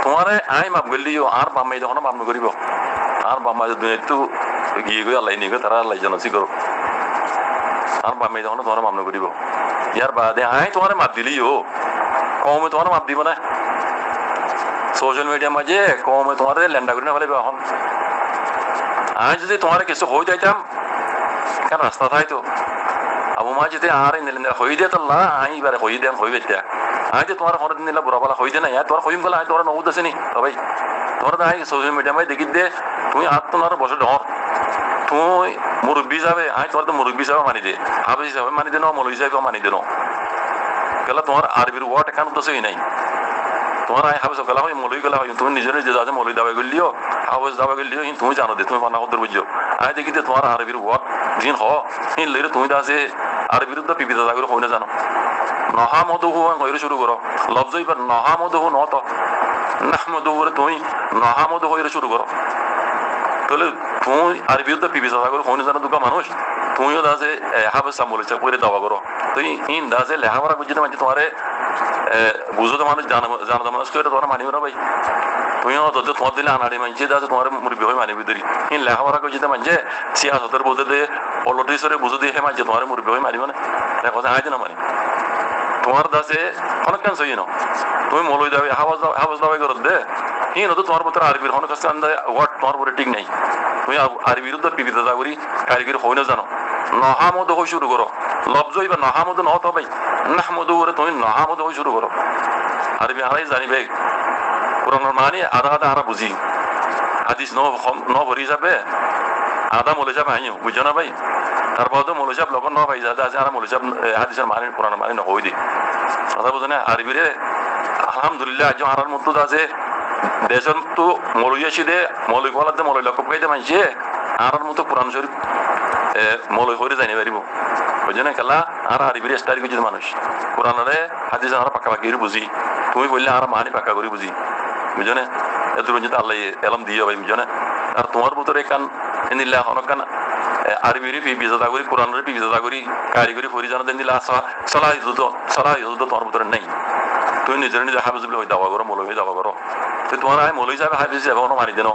তোমারে আই মাপ গলিও আর বাম্মাই যখন মাপ করিব আর বাম্মা যদি একটু গিয়ে গিয়ে আল্লাহ নিয়ে তারা আল্লাহ জানাসি করো আর বাম্মাই যখন তোমার মাপ করিব ইয়ার বাদে আই তোমার মাপ দিলিও কমে তোমার মাপ দিব না সোশ্যাল মিডিয়ার মাঝে কমে তোমার ল্যান্ডা করি না ফেলে এখন আমি যদি তোমার কিছু হয়ে যাইতাম কেন রাস্তা থাইতো আবু মা যদি আর হয়ে দিয়ে তাল্লা আমি এবারে হয়ে দেন হয়ে বেটা আমি তো তোমার ঘরের নিলা বুড়াবেলা হয়ে দে না তোমার হইম গেলে আমি তোমার নৌদ আছে নি সবাই তোমার আমি সোশ্যাল মিডিয়া মাঝে দেখি দে তুমি আর তোমার বসে ডর তুমি মুরব্বী যাবে আমি তোমার তো মুরব্বী হিসাবে মানি দে হাফিজ হিসাবে মানি দে মৌলবী হিসাবে মানি দে গেলা তোমার আরবির ওয়ার্ড এখান তো সেই নাই তোমার আই হাফিজ গেলা হয় মৌলবী গেলা হয় তুমি নিজের নিজে যাতে মৌলবী দাবা করলিও হাফিজ দাবা করলিও তুমি জানো দে তুমি পান্না কদ্দুর বুঝছো আমি দেখি দে তোমার আরবির ওয়ার্ড দিন হিন লইলে তুমি আছে আরবির তো পিপিতা জাগরে হয় না জানো নহা মধুহু হইরে শুরু করো লফজ এবার নহা মধুহু নত নাহ মধুহু তুমি নহা মধু হইরে শুরু করো তাহলে তুমি আরবির তো পিপিতা জাগরে হয় না জানো দুকা মানুষ তুমিও দাসে হাফিজ সামলে চাপ করে দাবা করো তুই ইন দাসে লেখাপড়া বুঝতে মানে তোমারে বুঝতে মানুষ জানা মানুষ করে তোমার মানিব না ভাই তুমিও তো তোমার দিলে আনাড়ি মানছে দাসে তোমার মুরব্বী হয়ে মানিবি ধরি ইন লেখাপড়া বুঝতে মানছে সিয়াসতের বুঝে দে পলিটিক্সরে বুঝে দিয়ে হে মানছে তোমার মুরব্বী হয়ে মানিব না কথা আইতে না মানি তোমার দাসে অনেক কেন সই ন তুমি মলই যাবে হাফাজ দাবাই করত দে হিন তো তোমার ভিতরে আরবির অনেক কাছে ওয়ার্ড তোমার উপরে ঠিক নাই তুমি আরবির তো পিপিতা জাগরি কারিগরি হই না জানো নহামদ হয়ে শুরু করো লফজ এবার নহামদ ন তো ভাই নাহমদ করে তুমি নহামদ হয়ে শুরু করো আরবি আরাই জানি ভাই কোরআনের মানে আধা আধা আরা বুঝি হাদিস ন ভরি যাবে আধা মলে যাব আইও বুঝছো না ভাই তারপর তো মলে যাব লগন ন ভাই যাতে আছে আর মলে যাব হাদিসের মানে কোরআনের মানে নহই দি কথা বুঝে না আরবিরে আলহামদুলিল্লাহ আজ আরার মতো আছে দেশের তো মলই আসি দে মলই গলাতে মলই লক্ষ্য পাইতে মানছে আরার মতো কোরআন শরীফ মলই হয়ে জানি পারিব বুঝে না খেলা আর আরবির স্টাইল কিছু মানুষ কোরআনরে হাদিস আমরা পাকা পাকি বুঝি তুমি বললে আর মানি পাকা করে বুঝি বুঝো না এত রঞ্জিত আল্লাহ এলম দিয়ে ভাই বুঝো না আর তোমার ভিতরে কান এনিল্লা হনকান আরবির বিজাদা করি কোরআনের বিজাদা করি কারিগরি ফরি জানা দেন দিলা সলাহ তোমার ভিতরে নেই তুমি নিজের নিজে হাফিজ বলে হয়ে দাবা করো মৌলবী হয়ে দাবা করো তো তোমার আয় মৌলবী হিসাবে হাফিজ হিসাবে কোনো মানি দেন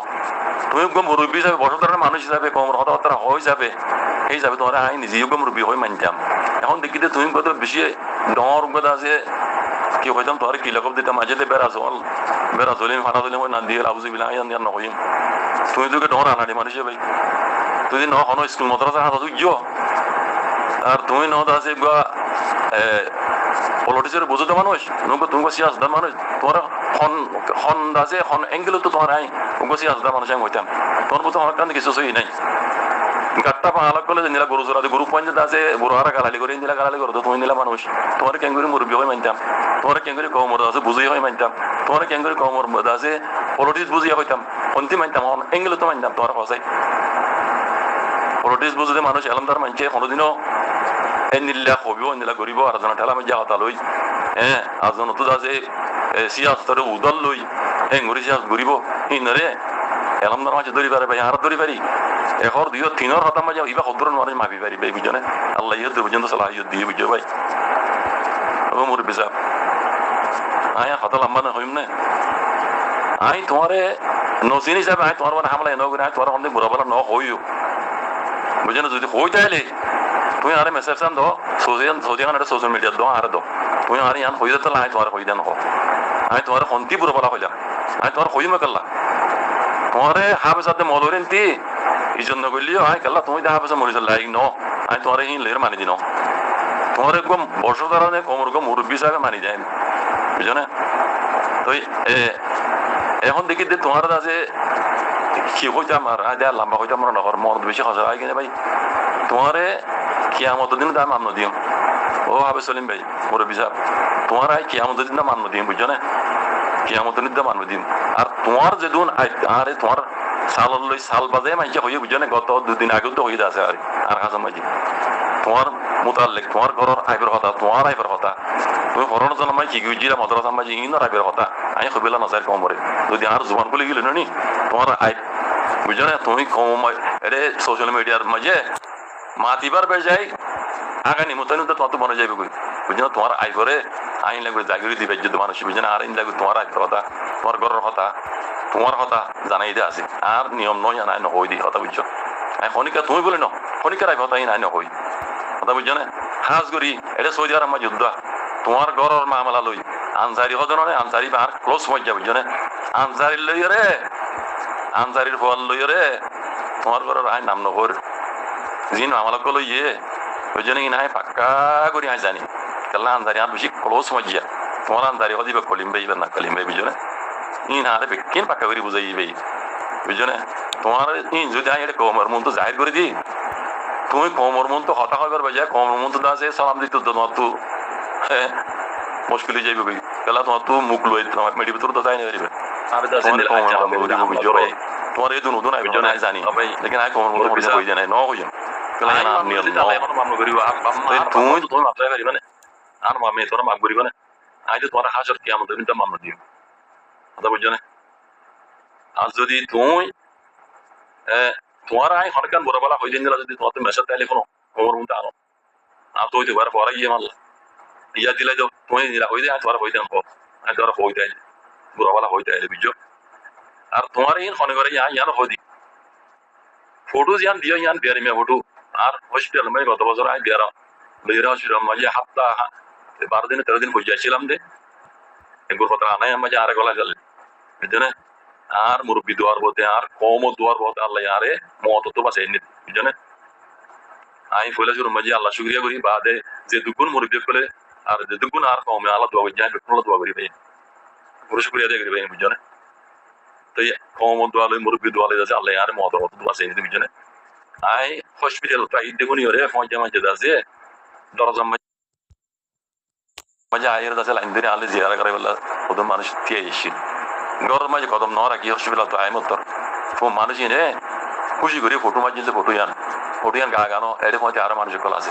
তুমি মুরব্বী হিসাবে বসতরের মানুষ হিসাবে কম হতাবার্তা হয়ে যাবে এই যাবে তোমার আই নিজেও মুরব্বী হয়ে মানতাম এখন দেখি তুমি কত বেশি ডর কথা আছে কি হইতাম তোমার কি লকব দিতাম মাঝে বেড়া জলিম ফাটা জলিম না দিয়ে আবুজি বিলা নহইম তুমি তোকে ডর আনাড়ি মানুষ ভাই তুই ন হন স্কুল মদ্রাসা হাত গিয়ে আর তুমি ন আছে পলিটিক্সের বুঝতে মানুষ তুমি সিয়াসদার মানুষ তোমার হন আছে হন এঙ্গেল তো তোমার আই তুমি সিয়াসদার মানুষ আমি হইতাম তোমার মতো আমার কারণে কিছু সই নাই গাট্টা পাহাড় করলে নিলা গরু চোরা গরু পঞ্চায়েত আছে গরু হারা গালালি করে নিলা গালালি করো তুমি নিলা মানুষ তোমার কেঙ্গুরি মুরব্বী হয়ে মানতাম তোমার কেঙ্গুরি কমর আছে বুঝিয়ে হয়ে মানতাম তোমার কেঙ্গুরি কমর আছে পলিটিক্স বুঝিয়ে হইতাম অন্তিম মানতাম এঙ্গেল তো মানতাম তোমার হসাই পলিটিক্স বুঝতে মানুষ এলামদার মানছে কোনোদিনও নিল্লা হবিও নিলা গরিব আর জন ঠেলা মাঝে হাতা লই আর জন তো আছে সিয়াসতের উদল লই হেঙ্গুরি সিয়াস গরিব হিনরে এলামদার মাঝে ধরি পারে ভাই আর ধরি পারি এখর দুই তিনর হতাম মাঝে ইবা হদ্দুরের মানুষ মাপি পারি ভাই বুঝো না আল্লাহ ইয়দ পর্যন্ত সালাহ ইয়দ দিয়ে বুঝো ভাই ও মোর বিসাব আয়া হতা লম্বা না হইম না আই তোমারে নসিন হিসাবে আই তোমার মানে হামলা এনে করে আই তোমার অনেক বুড়া বলা ন হইও বুঝো না যদি হই তাইলে তুমি আরে মেসেজ চান দো সোশ্যাল মিডিয়া দো আর দো তুমি আরে ইয়ান হই যেতে আই তোমার হই দেন হো আই তোমার হন্তি বুড়া বলা হইলাম আই তোমার হইমে কাল্লা তোমারে হাফেজ সাথে মলরেন তি এই জন্য করলিও আই কাল্লা তুমি দেখা পেছো মরিস লাইক ন আমি তোমার হিন লের মানি দিন তোমার একদম বর্ষ ধরনে কমর গো মুরব্বী হিসাবে মানি যায় বুঝো না তো এখন দেখি যে তোমার আছে কি হইতাম আর আই দেয়া লম্বা হইতাম মনে নকর মন বেশি খসা আই কিনে ভাই তোমারে কিয়ামতের দিন দাম মান্য দিও ও হাফেজ সলিম ভাই মুরব্বী সাহেব তোমার আই কিয়ামতের দিন মান্য দিও বুঝছো না কিয়ামতের দিন মান্য দিও আর তোমার যেদিন আরে তোমার সালই সাল বাজে মাইকে হয়ে বুঝো না গত দুদিন আগেও তো হয়ে আছে আর হাসান মাঝি তোমার মোতাল্লিক তোমার ঘরের আইবের কথা তোমার আইবের কথা তুমি ঘরের জন্য মাই কি গুজিরা মদ্রাসা মাঝি ইনোর আইবের কথা আমি কবিলা নজার কমরে যদি আর জুবান বলে গেল নি তোমার আই বুঝো না তুমি কম এটা সোশ্যাল মিডিয়ার মাঝে মাতিবার বেড়ে যায় আগানি মতন তো তোমার মনে যাবে বুঝো না তোমার আইবরে আইন লাগবে জাগিরি দিবে যদি মানুষ বুঝে না আর আইন লাগবে তোমার আইতের কথা তোমার ঘরের কথা তোমার কথা জানাই দিয়ে আছে আর নিয়ম নয় আই নহই দি কথা বুঝছো খনিকা তুমি বলে ন খনিকার আই কথা আই নহই কথা বুঝছো না হাজ করি এটা সৌদি আরব যুদ্ধ তোমার ঘরের মামলা লই আনসারি হজন আনসারি আর ক্লোজ মজ্জা বুঝছো না আনসারি লই রে আনসারির ফল লই রে তোমার ঘরের আই নাম নহর যিন মামলা কল ইয়ে বুঝছো নাকি না পাক্কা করি আই জানি কেলা আনসারি আর বেশি ক্লোজ মজ্জা তোমার আনসারি হদিবে কলিম বেইবে না কলিম বেই বুঝছো না ইন আরে বেকিন পাক্কা করি বুঝাই বেই বুঝছো না তোমার ইন যদি আই এটা কমর মন তো জাহির করে দি তুমি কমর মন তো হতা হইবার বাজে কমর মন তো দাসে সালাম দিত তোমার তো হ্যাঁ মুশকিল হয়ে যাবে কেলা তোমার তো মুখ লই তোমার মেডি ভিতর তো যাই না যাবে আমি তো আসলে তোমার এই দুনো দুনো বুঝছো না জানি লেকিন আই কমর মন তো হই যায় না ন হই কেলা না আপনি এখন মামলা করিব তুমি তুমি মাত্রাই পারিবা না আর মামে তোরা মাপ করিবা না আই তো তোমার হাজার কি আমাদের কিন্তু মামলা দিও কথা বুঝছো না আর যদি তুমি তোমার আই হনকান বড় বলা হই দিন যদি তোমার মেসেজ তাইলে কোনো খবর মতো আনো আর তো হইতে পারে পরে গিয়ে মারলা ইয়া দিলে তো তুমি দিলা হই দেয় তোমার হই দেন আমি তোমার হই দেয় বড় বলা হই দেয় বুঝছো আর তোমার এই হনে করে ইয়ান হই দি ফটো ইয়ান দিও ইয়ান বিয়ারি মে ফটো আর হসপিটাল মে গত বছর আই বিয়ারা লইরা হসপিটাল মাঝে হাপ্তা 12 দিন 13 দিন বসে যাচ্ছিলাম দে এগুলো কথা আনাই মাঝে আরে গলা গেল বুঝছো না আর মুরব্বী দোয়ার বলতে আর কম দোয়ার বলতে আল্লাহ আরে মত তো বাঁচাই নি বুঝছো না আই ফলে শুরু মাঝে আল্লাহ শুকরিয়া করি বাদে যে দুগুণ মুরব্বী করে আর যে দুগুণ আর কমে আল্লাহ দোয়া করি যায় বেকুল দোয়া করি ভাই পুরো শুকরিয়া দেয় করি ভাই বুঝছো না তো কম দোয়া লই মুরব্বী দোয়া লই যাচ্ছে আল্লাহ আরে মত তো বাঁচাই নি বুঝছো না আই হসপিটাল প্রায় দেখুনি ওরে পৌঁছে মাঝে আছে দরজা মাঝে আয়ের দাসে লাইন ধরে আলে জিয়ারা করে বললা কদম মানুষ দিয়ে এসেছি ঘরের মাঝে কদম ন রাখি হসপিটাল তো আয় মতো মানুষ এনে খুশি করে ফটো মাঝে ফটো ইয়ান গা গানো এর মধ্যে আরো মানুষ কল আছে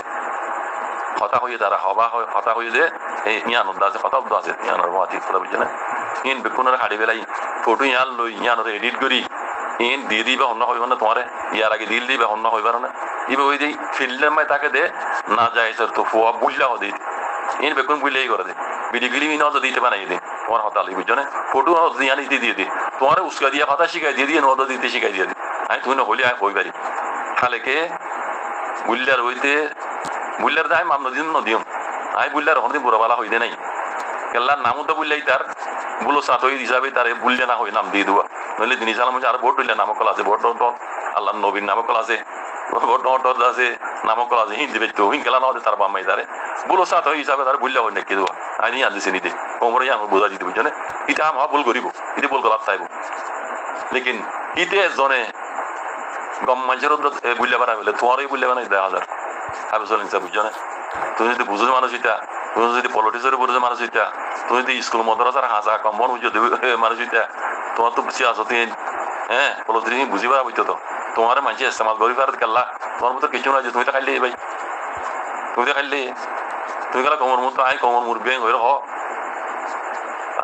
হতা হয়ে তারা হবা হতা হয়ে যে এই ইয়ান আছে হতাব্দ আছে ইয়ানোর মাটি পুরো বুঝছে না ইন বেকুনের হাড়ি বেলাই ফটো ইয়ান লই ইয়ানোর এডিট করি ইন দিয়ে দিবা অন্য হইব না তোমারে ইয়ার আগে দিল দিবা অন্য হইবার না ইবে ওই যে ফিল্ডের মাই তাকে দে না যায় স্যার তো ফুয়া বুঝলা হদি ইন বেকুন বুঝলেই করে দে বিডি গিলি মিন হতে দিতে বানাই দে তোমার হতা লই বুঝছো না ফটো ইয়ানি দিয়ে দে তোমার উস্কা দিয়া কথা শিখাই দিয়ে নদ দিতে শিখাই দিয়ে আমি তুই না হলি আমি হই পারি খালে কে বুল্লার হইতে বুল্লার যাই মামলা দিন নদিও আই বুল্লার হন দিন বুড়াবালা হইতে নাই কেল্লার নামও তো বুল্লাই তার বুলো সাতই হিসাবে তার বুল্লে না হই নাম দিয়ে দেওয়া নইলে দিন সালাম আর ভোট হইলে নামকল আছে ভোট আল্লাহ নবীর নামকল আছে ভোট আছে নামকল আছে হিন্দি বেচতো হিন খেলা না হতে তার বাম্মাই তারে বুলো সাতই হিসাবে তার বুল্লা হই নাকি দেওয়া আইনি আনছে নিতে কোমরে আমার বোঝা দিতে বুঝছো না ইটা আমার ভুল করিব ইতি বল গলাপ চাইব লেকিন ইতে জনে গম মানুষের বুঝলে বানা বলে তোমারই বুঝলে বানাই 10,000 আমি চলেন বুঝছো না তুমি যদি বুঝো মানুষ এটা তুমি যদি পলিটিক্সের বুঝো মানুষ এটা তুমি যদি স্কুল মাদ্রাসার হাসা কম্বন বুঝো মানুষ এটা তোমার তো বুঝি আসো তুমি হ্যাঁ পলিটিক্স বুঝিবা হইতো তো তোমার মানুষ ইস্তেমাল করি পার কাল্লা তোমার মতো কিছু না যে তুমি তো খাইলে ভাই তুমি তো খাইলে তুমি গেলা কমর মতো আই কমর মুরব্বী হয়ে হ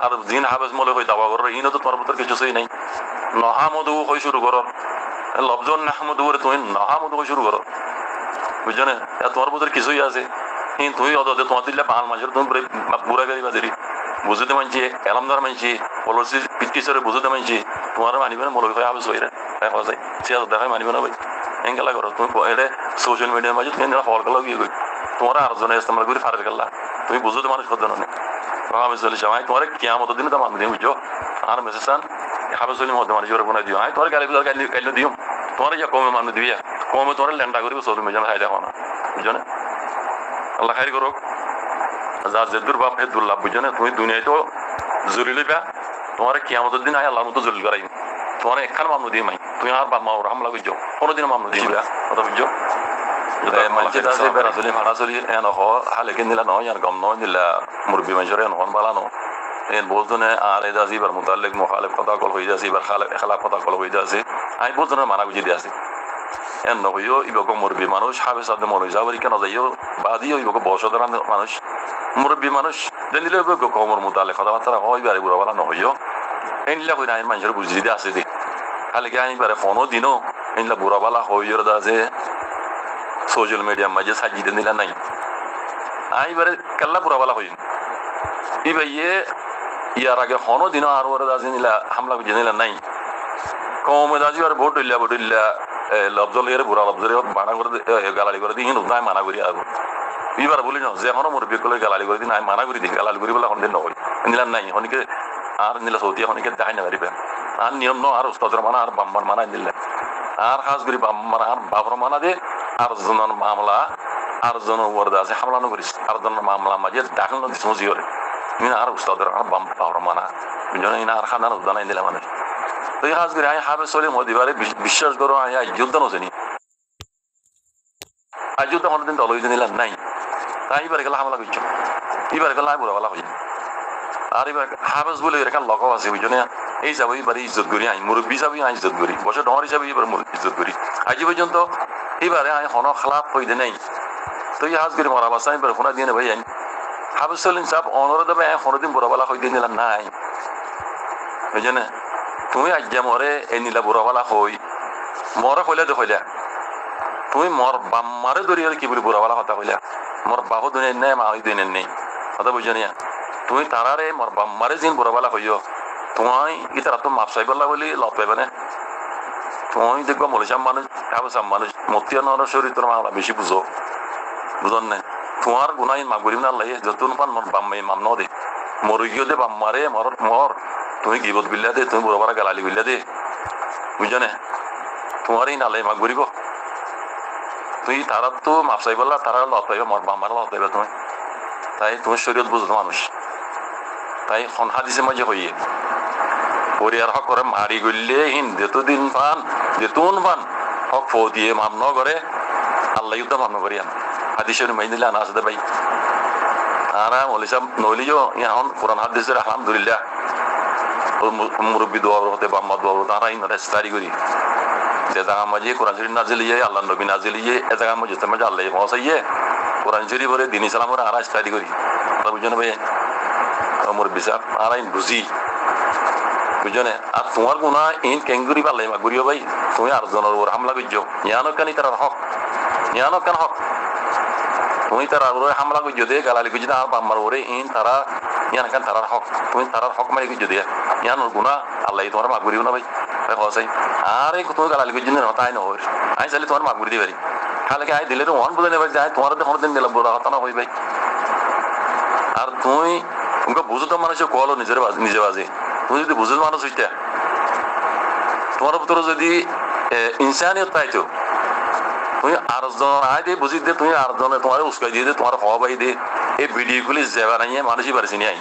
আর জিন হাবেজ মলে হয়ে দাবা করো ইনো তো তোমার মতো কিছু সই নাই নহামদু হয়ে শুরু করো লফজন নাহমদু করে তুমি নহামদু হয়ে শুরু করো বুঝছো না তোমার মতো কিছুই আছে তুমি অদে তোমার দিলে বাঙাল মানুষের তুমি বুড়া গাড়ি বাজারি বুঝতে মানছি এলামদার মানছি পলিসি পিটিসরে বুঝতে মানছি তোমার মানিবে না মৌলবী হয়ে হাবেজ হয়ে দেখা যায় সে দেখায় মানিবে না ভাই এঙ্গেলা করো তুমি এটা সোশ্যাল মিডিয়ার মাঝে তুমি ফল গেলাও গিয়ে গই তোমার আর জনে ইস্তেমাল করে ফারে গেলা তুমি বুঝতে মানুষ করতে না হাবেজ চলে যাও তোমার কিয়ামত দিনে তো মানুষ বুঝছো আর মেসেজান হাবেজ চলি মধ্যে মানুষ বনাই দিও তোমার গাড়ি গাইলে দিও তোমার ইয়া কমে মানুষ দিবি কমে তোমার ল্যান্ডা করিব চলবে মেজান খাই দেখো না বুঝছো না আল্লাহ খাই করুক যা জেদুর বাপ হেদুল্লাহ বুঝছো না তুমি দুনিয়ায় তো জরুরি লইবা তোমার কিয়ামতের দিন আয় আল্লাহর মতো জরুরি করাই তোমার একখান মামলা দিয়ে মাই তুমি আর বাপ মা ওর হামলা বুঝছো কোনোদিন মামলা দিয়ে কথা বুঝছো ভাড়া চলি এন হালে কিনিলা নহয় আর গম নহয় দিলা মুরব্বী মানুষের এন হন বালানো এন বলজনে আর এ যাচ্ছি এবার মোতালেক মোখালেফ কথা কল হয়ে যাচ্ছে এবার খেলাফ কথা কল হয়ে যাচ্ছে আমি বলজনের মানা বুঝি দিয়ে আছি এন নহইও ইবক মুরব্বী মানুষ হাবে সাথে মনে যাবার কেন যাইও বাদিও ইবক বসদের মানুষ মুরব্বী মানুষ জানিলে ইবক কমর মোতালে কথাবার্তা হয় বারে বুড়া বলা নহইও এনলা কই না মানুষের বুঝি দিয়ে আছে দে খালি কি আইবারে ফোনও দিনও এনলা বুড়া বলা হইর আছে সোশ্যাল মিডিয়ার মাঝে সাজিয়ে নিলা নাই আইবারে কাল্লা বুড়া বলা হইন ই ভাইয়ে ইয়ার আগে হনো দিন আর ওরা দাজি নিলা হামলা করে নিলা নাই কমে দাজি আর ভোট হইলা লবজলের বুড়া লবজলে বানা করে গালালি করে দিই নাই মানা করি আগুন এবার বলি না যে এখনো মুরব্বী কলে গালালি করে দিই নাই মানা করি দিই গালালি করি বলে এখন দিন নয় নিলাম নাই হনিকে আর নিলা সৌদি হনিকে দেখাই না পারিবেন আর নিয়ম ন আর উস্তাদের মানা আর বাম্মার মানা নিলেন আর খাস করি বাম্মার আর বাবর মানা দে আর জনের মামলা আর জনের ওয়ার্দা আছে হামলা করিস আর জনের মামলা মাঝে দাখিল দিস মজিওরে আর উস্তাদের আর বাবর মানা বুঝলেন আর খানার উদ্যানাই দিলে মানুষ তো এই খাস করি আই হাবে চলে মদিবারে বিশ্বাস করো আই যুদ্ধ নছেনি আর যুদ্ধ কোনোদিন দল হইতে নিলাম নাই তাই এবার গেলে হামলা করছো এবার গেলে বুড়া বলা হয়ে আর এবার হাফেজ বলে এখানে লগাও আছে বুঝছো এই যাবো এবারে ইজ্জত করি আই মুরব্বী হিসাবে আই ইজ্জত করি বছর ডর হিসাবে এবার ইজ্জত করি আজ পর্যন্ত এবারে আই হন খালাপ হইতে নেই তো এই হাজ করে মরা বাসা এবার ফোনা দিয়ে নেবে আই হাফেজ চলিন সাহেব অনর দেবে কোনোদিন বুড়া বলা হইতে নিলাম নাই বুঝছো না তুমি আজ যে মরে এই নীলা বুড়া বলা হই মরে কইলে তো কইলা তুমি মর বাম্মারে ধরিয়ে কি বলি বুড়া বলা কথা কইলা মোর বাবু দুনিয়ার নেই মা ওই দুনিয়ার নেই কথা বুঝছো না তুমি তারারে মোর বাম্মারে যিন বুড়া বলা কইও তোমায় ই তারা তো মাপ চাইবলা বলি লপ পাইবে না তুমি দেখবো মলিসাম মানুষ কাবসাম মানুষ মতিয়া নর শরীর তোর মামলা বেশি বুঝো বুঝন না তোমার গুনাই মাপ করিব না লাগে যতন পান মোর বাম্মাই মাম ন দে মর গিয়ে দে বাম্মারে মর মর তুমি গিবত বিল্লা দে তুমি বুড়া বলা গালালি বিল্লা দে বুঝছো না তোমারই নালাই মাপ করিব তুই তারা তো মাপ চাইবলা তারা লত পাইবে মোর বাম্মার লত পাইবে তুমি তাই তুমি শরীয়ত বুঝতো মানুষ তাই সন্হা দিছে মই যে হইয়ে পরিয়ার হক করে মারি গলে হিন যেতো দিন পান যেতুন পান হক ফো দিয়ে মাম ন করে আল্লাহ ইউদ্ধ মাম ন করিয়ান হাদিসের মাই দিলে আনা আছে ভাই আরা মলিসাম নলিও এখন কোরআন হাদিসের আলহামদুলিল্লাহ মুরব্বী দোয়া হতে বাম্মা দোয়া তারা ইন রেস্তারি করি যে জায়গা মাঝে কোরআন শরীফ নাজিলিয়ে আল্লাহ নবী নাজিলিয়ে এ জায়গা মাঝে তোমার আল্লাহ পৌঁছাইয়ে কোরআন শরীফ বলে দিন ইসলামের আরা স্টাডি করি বুঝছো না ভাই মুরব্বী সাহেব আরাই বুঝি বুঝছো না আর তোমার গুণা ইন কেঙ্গুরি পাল্লাই মা ঘুরিও ভাই তুমি আর জনের উপর হামলা করছো ইয়ানো কানি তার হক ইয়ানো কেন হক তুমি তার উপরে হামলা করছো দে গালালি করছো আর বাম্মার উপরে ইন তারা ইয়ান কেন তারার হক তুমি তারার হক মারি করছো দিয়ে ইয়ানোর গুণা আল্লাহ তোমার মা ঘুরিও না ভাই হসাই আর এই তুমি গালালি করছো না তাই না হয় আমি চাইলে তোমার মা ঘুরি দিয়ে পারি খালে আই দিলে ওয়ান বুঝে নেবে যে তোমার কোনোদিন দিলাম বড় কথা না হই ভাই আর তুমি তোমাকে বুঝতো মানুষ কলো নিজের নিজে বাজে তুমি যদি বুঝল মানুষ হইতে তোমার ভিতরে যদি ইনসানিয়ত পাইতো তুমি আরেকজন আয় দিয়ে বুঝি দে তুমি আরেকজনে তোমার উস্কাই দিয়ে দে তোমার হওয়াই দে এই ভিডিও গুলি যাবা নাই মানুষই পারছি নি আই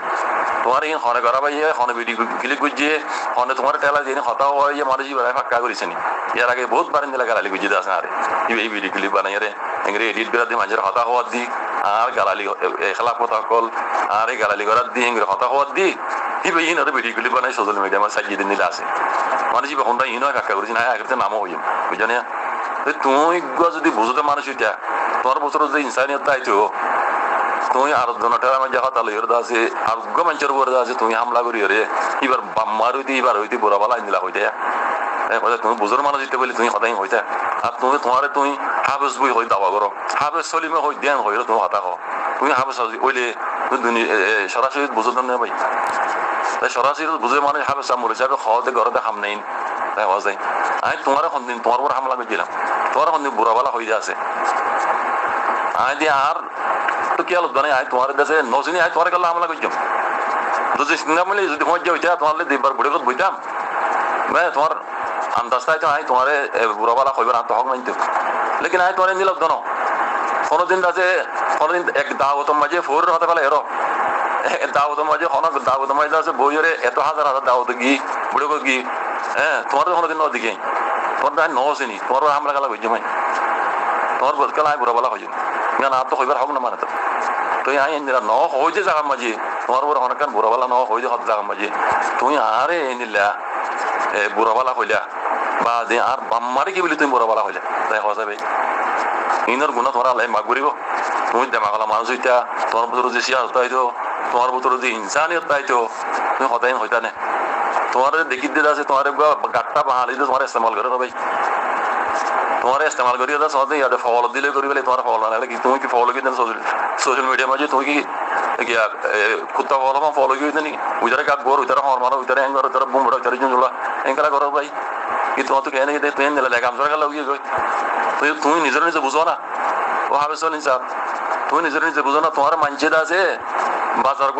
তোমার এই হনে করা ভাই হনে ভিডিও ক্লিক করছে হনে তোমার টেলা দিয়ে হতা হয় মানুষই বাড়ায় ফাঁকা করেছে নি এর আগে বহুত বারেন দিলে গালালি বুঝিতে আসে আরে এই ভিডিও ক্লিপ বানাই রে এঙ্গে এডিট করে দিয়ে মানুষের হতা হওয়ার দি আর গালালি খেলাপ কথা কল আর এই গালালি করার দি এঙ্গে হতা হওয়ার দি ইবে ইন আর ভিডিও ক্লিপ বানাই সোশ্যাল মিডিয়া আমার সাজিয়ে দিন দিলে আসে মানুষই কখনটা ইন হয় ফাঁকা করেছে না আগেতে নামও হইম বুঝছো না তুমি যদি বুঝতে মানুষ এটা তোমার বছর যে ইনসানিয়ত আইতো তুমি আর জনটা আমার যা কথা লইর আছে আর মানুষের উপর আছে তুমি হামলা করি রে এবার বাম্মার হইতে এবার হইতে বুড়া বালা আইনিলা হইতে তুমি বুঝর মানুষ দিতে বলি তুমি কথাই হইতে আর তুমি তোমারে তুমি হাফেজ বই হই দাবা করো হাফেজ চলিমে হই দেন হইলে তুমি কথা কো তুমি হাফেজ ওইলে সরাসরি বুঝতে না ভাই তাই সরাসরি বুঝে মানে হাফেজ আমল হিসাবে খাওয়াতে ঘরতে খাম নেই তাই হওয়া যায় আমি তোমার দিন তোমার উপর হামলা করছিলাম তোমার দিন বুড়া বালা হয়ে আছে আই দিয়ে আর তো কি আলো জানে আই তোমার কাছে নচিনি আই তোমার কাছে হামলা করছিলাম যদি চিন্তা মিলে যদি মজ্জা হইতা তোমার দুইবার বুড়ে কথা বইতাম তোমার আন্দাজটাই তো আই তোমার বুড়া বালা হইবার আনতে হক মানতে লেকিন আই তোমার নিলাম জানো কোনোদিন আছে কোনোদিন এক দাওয়াত মাঝে ফোর হতে পারে এরো দাওয়াত মাঝে অনেক দাওয়াত মাঝে আছে বইরে এত হাজার হাজার দাওয়াত গি বুড়ে গি হ্যাঁ তোমার কোনোদিন নদিকে তোমার তো নচিনি তোমার হামলা গালা হইছে মাই তোমার বলকাল আই বুড়া বালা হইছে না আর তো হইবার হক না মানে তো তুই আই ন হয়েছে জায়গার মাঝে তোমার উপর অনেক বুড়া বালা ন হয়েছে হত জায়গার মাঝে তুমি আরে নিলা বুড়া বালা হইলা বা যে আর বাম্মারে কি বলি তুমি বুড়া বালা হইলা তাই হওয়া যাবে ইনর গুণা তোমার আল্লাহ মাগ করিব তুমি দেমাগলা মানুষ হইতা তোমার ভিতরে যে সিয়াসত হইতো তোমার ভিতরে যে ইনসানিয়ত পাইতো তুমি হতাই হইতা না তোমার দেখি দিয়ে আছে তোমার গাটটা বাঙালি তোমার ইস্তেমাল করে ভাই তোমার ইস্তেমাল করি ফল দিলে করি বলে তোমার ফল না তুমি কি ফলো কিন্তু সোশ্যাল মিডিয়ার মাঝে তুমি কি গিয়া কুত্তা বলবা ফলো গিয়ে নি উইদারে কাক গোর উইদারে হর মারা উইদারে এঙ্গর উইদারে বুমড়া উইদারে জুনজুলা এঙ্কারা করো ভাই কি তোমার তো কেন তুই নিলে লেখা আমসর গেল গিয়ে গই তুমি নিজের নিজে বুঝো না ও হাবে চলিন স্যার তুমি নিজের নিজে বুঝো না তোমার মানছে আছে বাজার